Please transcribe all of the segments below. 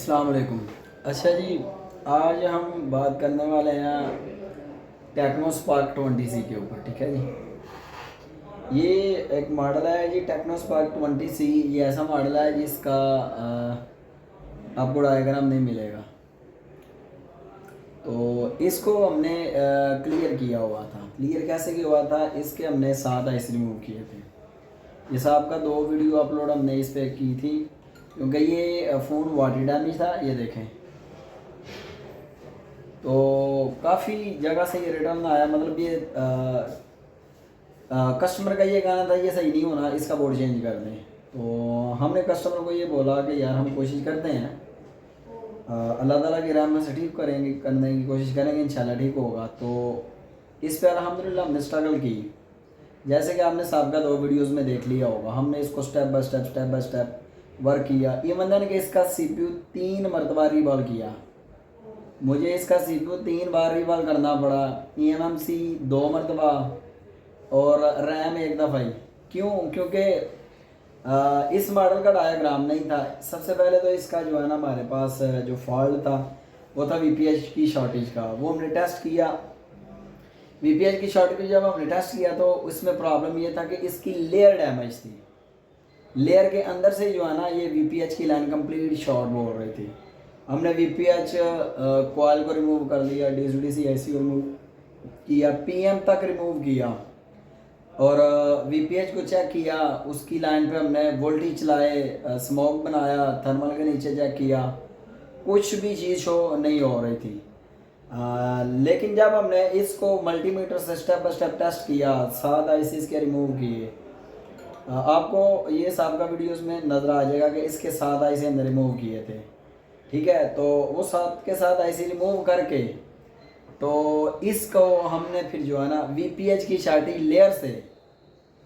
अस्सलाम वालेकुम। अच्छा जी, आज हम बात करने वाले हैं टेक्नो स्पार्क 20C के ऊपर। ठीक है जी, ये एक मॉडल है जी टेक्नो स्पार्क 20C। ये ऐसा मॉडल है जिसका आपको डायग्राम नहीं मिलेगा। तो इसको हमने क्लियर किया हुआ था। क्लियर कैसे किया हुआ था? इसके हमने 7 आइस रिमूव किए थे। ये साहब का 2 वीडियो अपलोड हमने इस पर की थी, क्योंकि ये फ़ोन वाटर डैमेज था। ये देखें, तो काफ़ी जगह से ये रिटर्न आया। मतलब ये कस्टमर का ये कहना था ये सही नहीं होना, इसका बोर्ड चेंज कर दें। तो हमने कस्टमर को ये बोला कि यार हम कोशिश करते हैं, अल्लाह ताला की रहमत से ठीक करेंगे, करने की कोशिश करेंगे, इंशाल्लाह ठीक होगा। तो इस पर अल्हम्दुलिल्लाह हमने स्ट्रगल की। जैसे कि आपने सबका 2 वीडियोस में देख लिया होगा, हमने इसको स्टेप बाय स्टेप वर्क किया। इवन देन कि इसका CPU 3 मरतबा रिवॉल्व किया। मुझे इसका CPU 3 बार रिवॉल्व करना पड़ा, eMMC 2 मरतबा और रैम 1 दफ़ा ही। क्यों? क्योंकि इस मॉडल का डायग्राम नहीं था। सबसे पहले तो इसका जो है ना, हमारे पास जो फॉल्ट था वो था VPH की शॉर्टेज का। वो हमने टेस्ट किया। VPH की शॉर्टेज जब हमने टेस्ट किया तो उसमें प्रॉब्लम ये था कि इसकी लेयर डैमेज थी। लेयर के अंदर से जो है ना, ये VPH की लाइन कंप्लीट शॉर्ट बोल रही थी। हमने VPH कॉइल को रिमूव कर लिया, DC IC को रिमूव किया, PM तक रिमूव किया और VPH को चेक किया। उसकी लाइन पे हमने वोल्टेज चलाए, स्मोक बनाया, थर्मल के नीचे चेक किया, कुछ भी चीज़ शो नहीं हो रही थी। लेकिन जब हमने इसको मल्टीमीटर से स्टेप बाय स्टेप टेस्ट किया, 7 आईसीज के रिमूव किए। आपको ये सबका वीडियोस में नज़र आ जाएगा कि इसके 7 आईसी हमने रिमूव किए थे। ठीक है, तो वो 7 के 7 आईसी रिमूव करके तो इसको हमने फिर जो है ना VPH की शार्टी लेयर से,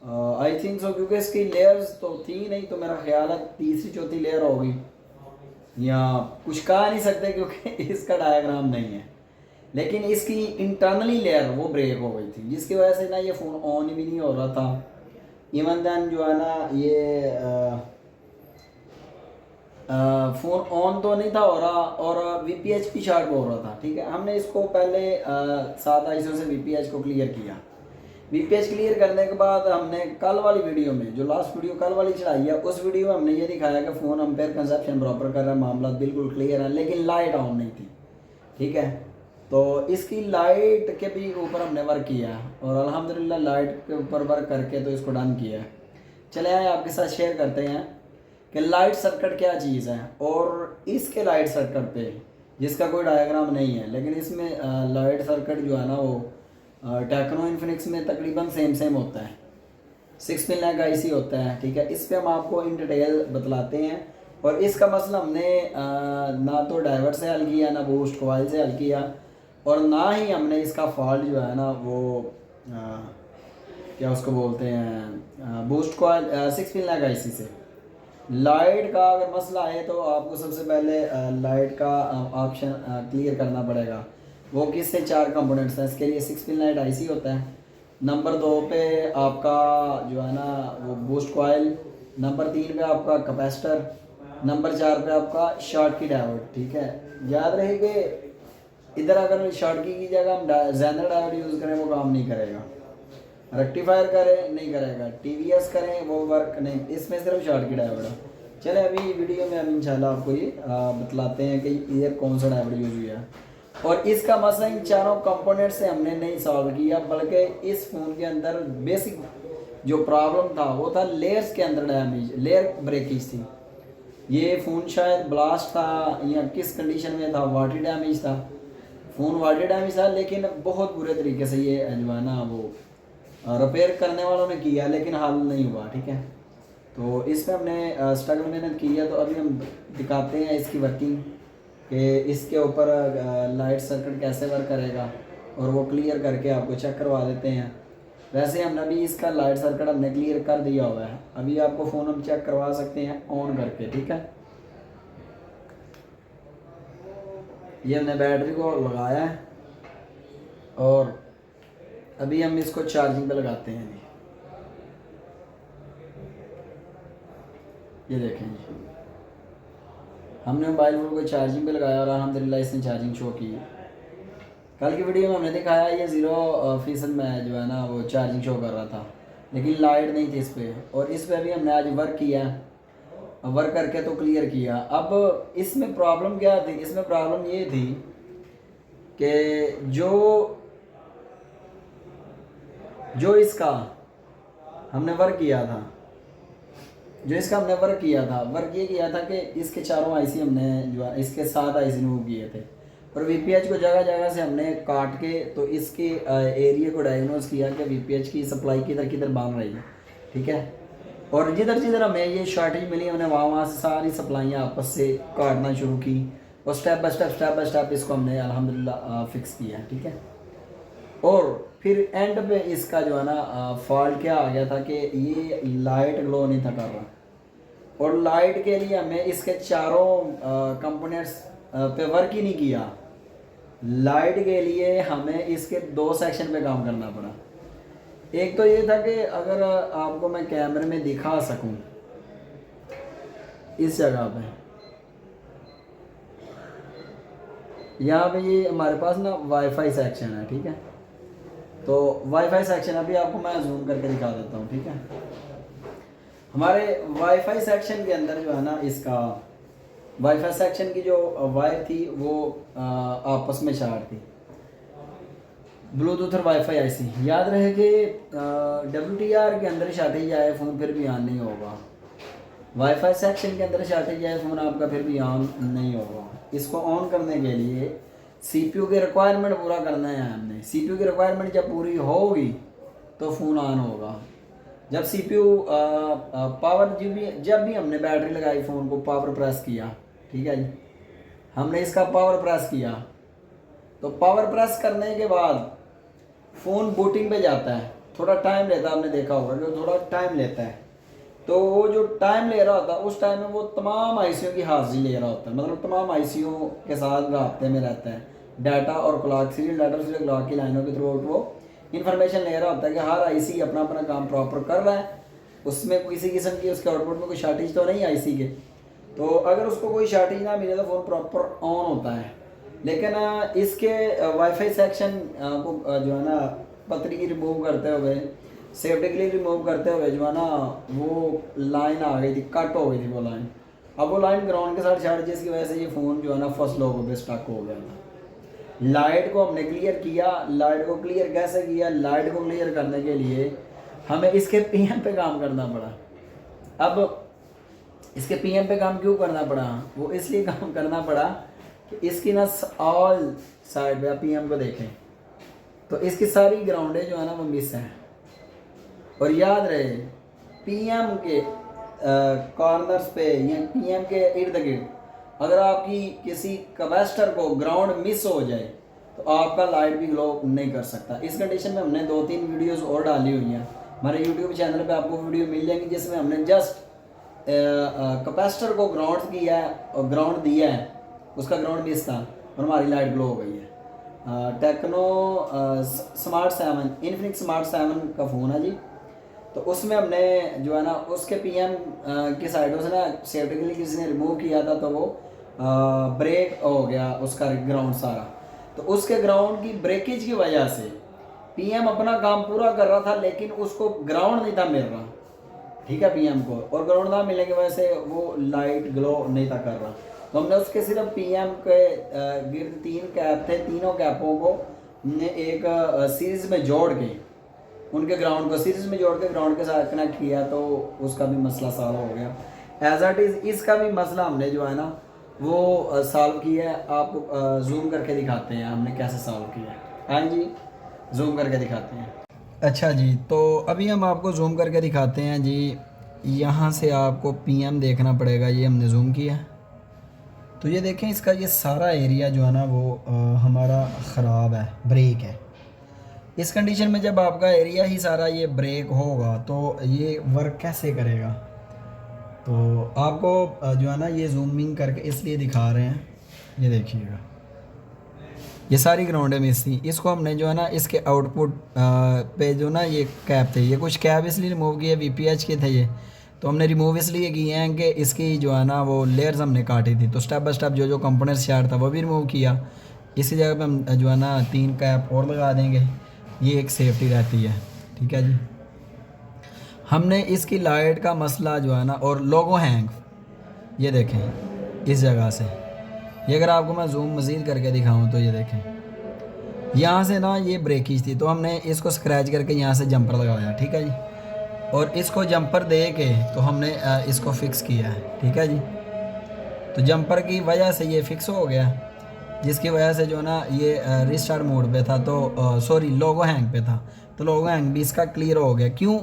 आई थिंक सो, क्योंकि इसकी लेयर्स तो थी नहीं, तो मेरा ख्याल है तीसरी चौथी लेयर होगी, या कुछ कह नहीं सकते क्योंकि इसका डायग्राम नहीं है। लेकिन इसकी इंटरनली लेयर वो ब्रेक हो गई थी, जिसकी वजह से ना ये फ़ोन ऑन भी नहीं हो रहा था। इवन देन जो है ना, ये फ़ोन ऑन तो नहीं था हो रहा और VPH की शॉर्ट हो रहा था। ठीक है, हमने इसको पहले 7 आईसो से VPH को क्लियर किया। VPH क्लियर करने के बाद हमने कल वाली वीडियो में, जो लास्ट वीडियो कल वाली चढ़ाई है, उस वीडियो में हमने ये दिखाया कि फ़ोन एम्पेयर कंजप्शन प्रॉपर कर रहा है, मामला बिल्कुल क्लियर है, लेकिन लाइट ऑन नहीं थी। ठीक है, तो इसकी लाइट के भी ऊपर हमने वर्क किया और अल्हम्दुलिल्लाह लाइट के ऊपर वर्क करके तो इसको डन किया है। चले आए आपके साथ शेयर करते हैं कि लाइट सर्किट क्या चीज़ है। और इसके लाइट सर्किट पे, जिसका कोई डायग्राम नहीं है, लेकिन इसमें लाइट सर्किट जो है ना, वो टेक्नो इन्फिनिक्स में तकरीबन सेम होता है। 6 पिन लैग IC होता है। ठीक है, इस पे हम आपको इन डिटेल बतलाते हैं। और इसका मसला हमने ना तो डाइवर्ट से हल किया, ना बूस्ट कॉइल से हल किया, और ना ही हमने इसका फॉल्ट जो है ना वो क्या उसको बोलते हैं, boost coil 6 pin lag IC से। लाइट का अगर मसला है तो आपको सबसे पहले लाइट का ऑप्शन क्लियर करना पड़ेगा। वो किससे 4 कंपोनेंट्स हैं। इसके लिए 6 पिन लाइट IC होता है। नंबर 2 पे आपका जो है ना वो बूस्ट कॉइल। नंबर 3 पे आपका कैपेसिटर। नंबर 4 पे आपका शॉर्ट की डायोड। ठीक है, याद रहे कि इधर अगर शॉर्ट की जगह हम जेनर डायोड यूज़ करें वो काम नहीं करेगा, रेक्टिफायर करें नहीं करेगा, TVS करें वो वर्क नहीं, इसमें सिर्फ शॉर्ट की डायोड है। चले अभी वीडियो में हम इंशाल्लाह आपको ये बतलाते हैं कि इधर कौन सा डायोड यूज़ हुआ है। और इसका मसला इन चारों कंपोनेंट से हमने नहीं सॉल्व किया, बल्कि इस फ़ोन के अंदर बेसिक जो प्रॉब्लम था वो था लेयर्स के अंदर डैमेज, लेयर ब्रेकेज थी। ये फ़ोन शायद ब्लास्ट था या किस कंडीशन में था, वाटर डैमेज था। फ़ोन वाटर डैमेज था, लेकिन बहुत बुरे तरीके से ये जो है ना वो रिपेयर करने वालों ने किया, लेकिन हल नहीं हुआ। ठीक है, तो इसमें हमने स्ट्रगल मेहनत की है। तो अभी हम दिखाते हैं इसकी वर्किंग, कि इसके ऊपर लाइट सर्किट कैसे वर्क करेगा, और वो क्लियर करके आपको चेक करवा देते हैं। वैसे हमने अभी इसका लाइट सर्किट हमने क्लियर कर दिया हुआ है। अभी आपको फ़ोन हम चेक करवा सकते हैं ऑन करके। ठीक है, ये हमने बैटरी को लगाया है और अभी हम इसको चार्जिंग पे लगाते हैं जी। ये देखें जी, हमने मोबाइल फ़ोन को चार्जिंग पे लगाया और अल्हम्दुलिल्लाह इसने चार्जिंग शो की। कल की वीडियो में हमने दिखाया ये 0% में जो है ना वो चार्जिंग शो कर रहा था, लेकिन लाइट नहीं थी इस पर, और इस पर भी हमने आज वर्क किया, वर्क करके तो क्लियर किया। अब इसमें प्रॉब्लम क्या थी, इसमें प्रॉब्लम ये थी कि जो इसका हमने वर्क किया था, वर्क ये किया था कि इसके चारों आईसी हमने जो है इसके 7 आईसी मूव किए थे, और वीपीएच को जगह जगह से हमने काट के तो इसके एरिया को डायग्नोज किया कि वीपीएच की सप्लाई किधर किधर बांध रही है, ठीक है। और जिधर जिधर हमें ये शॉर्टेज मिली हमने वहाँ से सारी सप्लाइयाँ आपस से काटना शुरू की, और स्टेप बाय स्टेप इसको हमने अल्हम्दुलिल्लाह फिक्स किया, ठीक है। और फिर एंड पे इसका जो है ना फॉल्ट क्या आ गया था कि ये लाइट ग्लो नहीं था कर रहा, और लाइट के लिए हमें इसके चारों कंपोनेंट्स पे वर्क ही नहीं किया। लाइट के लिए हमें इसके 2 सेक्शन पे काम करना पड़ा। एक तो ये था कि अगर आपको मैं कैमरे में दिखा सकूं, इस जगह पे यहाँ पे ये हमारे पास ना वाईफाई सेक्शन है, ठीक है। तो वाईफाई सेक्शन अभी आपको मैं जूम करके दिखा देता हूँ, ठीक है। हमारे वाईफाई सेक्शन के अंदर जो है ना इसका वाईफाई सेक्शन की जो वायर थी वो आपस में शार्ट थी, ब्लूटूथ और वाईफाई आईसी। याद रहे कि WTR के अंदर शॉर्टेज आए फ़ोन फिर भी ऑन नहीं होगा, वाईफाई सेक्शन के अंदर शॉर्टेज आए फ़ोन आपका फिर भी ऑन नहीं होगा। इसको ऑन करने के लिए CPU की रिक्वायरमेंट पूरा करना है हमने। CPU की रिक्वायरमेंट जब पूरी होगी तो फ़ोन ऑन होगा। जब CPU पावर जब भी हमने बैटरी लगाई फ़ोन को पावर प्रेस किया, ठीक है जी, हमने इसका पावर प्रेस किया, तो पावर प्रेस करने के बाद फ़ोन बूटिंग पे जाता है, थोड़ा टाइम लेता है, आपने देखा होगा कि थोड़ा टाइम लेता है। तो वो जो टाइम ले रहा होता है उस टाइम में वो तमाम आईसीओ की हाजिरी ले रहा होता है, मतलब तमाम आईसीओ के साथ राब्ते में रहता है। डाटा और clock serial data serial clock की लाइनों के थ्रू वो इन्फॉर्मेशन ले रहा होता है कि हर आईसी अपना अपना काम प्रॉपर कर रहा है, उसमें किसी किस्म की उसके आउटपुट में कोई शॉर्टेज तो नहीं आईसी के। तो अगर उसको कोई शॉर्टेज ना मिले तो फ़ोन प्रॉपर ऑन होता है। लेकिन इसके वाईफाई सेक्शन को जो है ना पतरी रिमूव करते हुए, सेफ्टी के लिए रिमूव करते हुए जो है ना वो लाइन आ गई थी, कट हो गई थी वो लाइन। अब वो लाइन ग्राउंड के साथ छाड़ जिसकी वजह से ये फ़ोन जो है ना फर्स्ट लोगों पे स्टक हो गया था। लाइट को हमने क्लियर किया। लाइट को क्लियर कैसे किया? लाइट को क्लियर करने के लिए हमें इसके PM पे काम करना पड़ा। अब इसके PM पे काम क्यों करना पड़ा? वो इसलिए काम करना पड़ा कि इसकी ना ऑल साइड पे आप PM को देखें तो इसकी सारी ग्राउंडें जो है ना वो मिस हैं। और याद रहे PM के कॉर्नर्स पे या PM के इर्द गिर्द अगर आपकी किसी कैपेसिटर को ग्राउंड मिस हो जाए तो आपका लाइट भी ग्लो नहीं कर सकता। इस कंडीशन में हमने 2-3 वीडियोस और डाली हुई हैं हमारे YouTube चैनल पे, आपको वीडियो मिल जाएंगी जिसमें हमने जस्ट कैपेसिटर को ग्राउंड किया है और ग्राउंड दिया है, उसका ग्राउंड मिस था और हमारी लाइट ग्लो हो गई है। टेक्नो स्मार्ट 7 इन्फिनिक्स स्मार्ट 7 का फ़ोन है जी। तो उसमें हमने जो है ना उसके PM की साइडों से ना सेफ्टी के लिए किसी ने रिमूव किया था तो वो ब्रेक हो गया उसका ग्राउंड सारा। तो उसके ग्राउंड की ब्रेकेज की वजह से PM अपना काम पूरा कर रहा था लेकिन उसको ग्राउंड नहीं था मिल रहा, ठीक है, PM को, और ग्राउंड ना मिलने की वजह से वो लाइट ग्लो नहीं था कर रहा। तो हमने उसके सिर्फ PM के गिर्द 3 कैप थे, तीनों कैपों को हमने एक सीरीज़ में जोड़ के उनके ग्राउंड को सीरीज में जोड़ के ग्राउंड के साथ कनेक्ट किया तो उसका भी मसला सॉल्व हो गया। एज इट इज़ इसका भी मसला हमने जो है ना वो सॉल्व किया है। आप जूम करके दिखाते हैं हमने कैसे सॉल्व किया है। हाँ जी, जूम करके दिखाते हैं। अच्छा जी, तो अभी हम आपको जूम करके दिखाते हैं जी। यहाँ से आपको PM देखना पड़ेगा, ये हमने जूम किया तो ये देखें इसका ये सारा एरिया जो है ना वो हमारा ख़राब है, ब्रेक है। इस कंडीशन में जब आपका एरिया ही सारा ये ब्रेक होगा तो ये वर्क कैसे करेगा? तो आपको जो है ना ये जूमिंग करके इसलिए दिखा रहे हैं, ये देखिएगा ये सारी ग्राउंडें मिस थी। इसको हमने जो है ना इसके आउटपुट पे जो ना ये कैप थे, ये कुछ कैप इसलिए रिमूव किए, VPH के थे ये, तो हमने रिमूव इसलिए किए हैं कि इसकी जो है ना वो लेयर्स हमने काटी थी, तो स्टेप बाय स्टेप जो जो कंपोनेंट्स चार्ट था वो भी रिमूव किया। इसी जगह पे हम जो है ना 3 कैप और लगा देंगे, ये एक सेफ्टी रहती है। ठीक है जी। हमने इसकी लाइट का मसला जो है ना, और लोगो हैंग, ये देखें इस जगह से, ये अगर आपको मैं जूम मज़ीद करके दिखाऊं तो ये देखें यहाँ से ना ये ब्रेकेज थी, तो हमने इसको स्क्रैच करके यहाँ से जंपर लगाया। ठीक है जी। और इसको जंपर दे के तो हमने इसको फिक्स किया है। ठीक है जी। तो जंपर की वजह से ये फिक्स हो गया, जिसकी वजह से जो ना ये रिस्टार्ट मोड पे था, तो सॉरी लोगो हैंग पे था, तो लोगो हैंग भी इसका क्लियर हो गया। क्यों?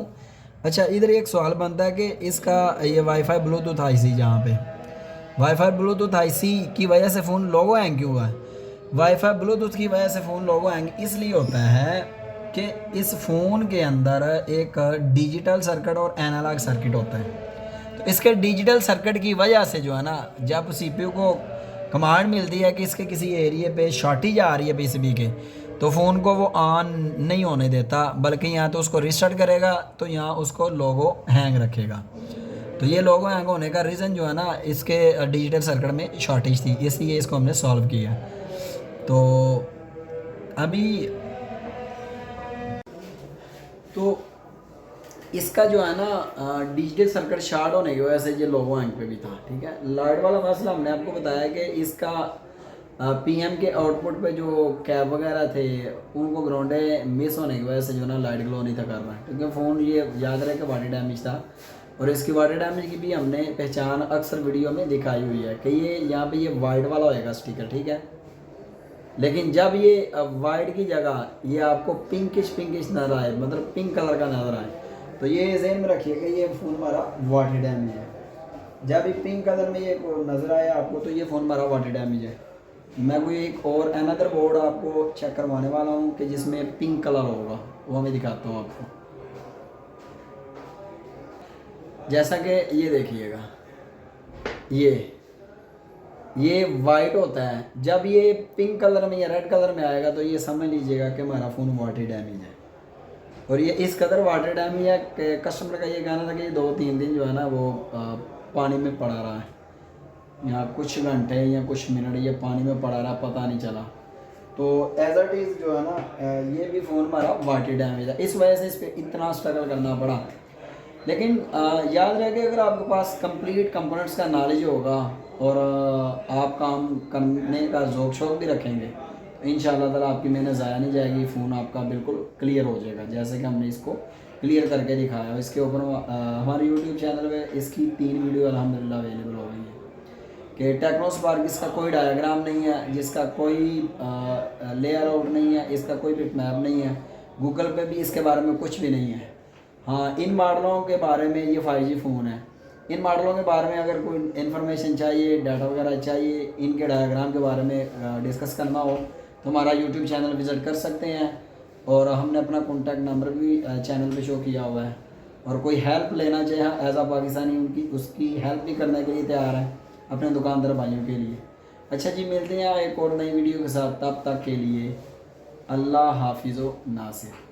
अच्छा, इधर एक सवाल बनता है कि इसका ये वाईफाई ब्लूटूथ आईसी, जहाँ पे वाईफाई ब्लूटूथ आईसी की वजह से फ़ोन लोगो हैंग क्यों हुआ है? वाईफाई ब्लूटूथ की वजह से फ़ोन लोगो हैंग इसलिए होता है कि इस फ़ोन के अंदर एक डिजिटल सर्किट और एनालॉग सर्किट होता है। तो इसके डिजिटल सर्किट की वजह से जो है ना, जब सीपीयू को कमांड मिलती है कि इसके किसी एरिया पे शॉर्टेज आ रही है पीसीबी के, तो फ़ोन को वो ऑन नहीं होने देता, बल्कि यहाँ तो उसको रिस्टार्ट करेगा, तो यहाँ उसको लोगो हैंग रखेगा। तो ये लोगो हैंग होने का रीज़न जो है ना, इसके डिजिटल सर्किट में शॉर्टेज थी, इसलिए इसको हमने सॉल्व किया। तो अभी तो इसका जो है ना डिजिटल सर्किट शॉर्ट होने की वजह से ये लोगो हैंग पे भी था। ठीक है। लाइट वाला मसला हमने आपको बताया कि इसका पीएम के आउटपुट पे जो कैब वगैरह थे उनको ग्राउंडे मिस होने की वजह से जो ना लाइट ग्लो नहीं था कर रहा है, क्योंकि फ़ोन ये याद रहे कि वाटर डैमेज था, और इसकी वाटर डैमेज की भी हमने पहचान अक्सर वीडियो में दिखाई हुई है कि ये यहाँ पे ये वाइट वाला होएगा स्टिकर। ठीक है। लेकिन जब ये वाइट की जगह ये आपको पिंकिश नज़र आए, मतलब पिंक कलर का नज़र आए, तो ये ज़हन में रखिए कि ये फ़ोन हमारा वाटर डैमेज है। जब ये पिंक कलर में ये नज़र आया आपको, तो ये फ़ोन हमारा वाटर डैमेज है। मैं कोई एक और अनदर बोर्ड आपको चेक करवाने वाला हूँ कि जिसमें पिंक कलर होगा, वो मैं दिखाता हूँ आपको। जैसा कि ये देखिएगा, ये वाइट होता है, जब ये पिंक कलर में या रेड कलर में आएगा तो ये समझ लीजिएगा कि हमारा फ़ोन वाटर डैमेज है। और ये इस कदर वाटर डैमेज है कि कस्टमर का ये कहना था कि ये 2-3 दिन जो है ना वो पानी में पड़ा रहा है, यहाँ कुछ घंटे या कुछ मिनट ये पानी में पड़ा रहा, पता नहीं चला। तो एज इट इज़ जो है ना ये भी फ़ोन हमारा वाटर डैमेज है, इस वजह से इस पर इतना स्ट्रगल करना पड़ा। लेकिन याद रहे कि अगर आपके पास कंप्लीट कंपोनेंट्स का नॉलेज होगा और आप काम करने का ज़ौक़ शौक़ भी रखेंगे, तो इंशाअल्लाह ताला आपकी मेहनत ज़ाया नहीं जाएगी, फ़ोन आपका बिल्कुल क्लियर हो जाएगा, जैसे कि हमने इसको क्लियर करके दिखाया। इसके ऊपर हमारे यूट्यूब चैनल पे इसकी 3 वीडियो अल्हम्दुलिल्लाह अवेलेबल हो गई है कि टेक्नोस्पार्क जिसका कोई डायग्राम नहीं है, जिसका कोई लेयर आउट नहीं है, इसका कोई बिट मैप नहीं है, गूगल पे भी इसके बारे में कुछ भी नहीं है। हाँ, इन मॉडलों के बारे में, ये 5G फ़ोन है, इन मॉडलों के बारे में अगर कोई इन्फॉर्मेशन चाहिए, डाटा वगैरह चाहिए, इनके डायग्राम के बारे में डिस्कस करना हो तो हमारा यूट्यूब चैनल विज़िट कर सकते हैं, और हमने अपना कॉन्टैक्ट नंबर भी चैनल पे शो किया हुआ है। और कोई हेल्प लेना चाहे एज आ पाकिस्तानी, उसकी हेल्प भी करने के लिए तैयार है अपने दुकानदार भाइयों के लिए। अच्छा जी, मिलते हैं एक और नई वीडियो के साथ, तब तक के लिए अल्लाह हाफिज़ व नासिर।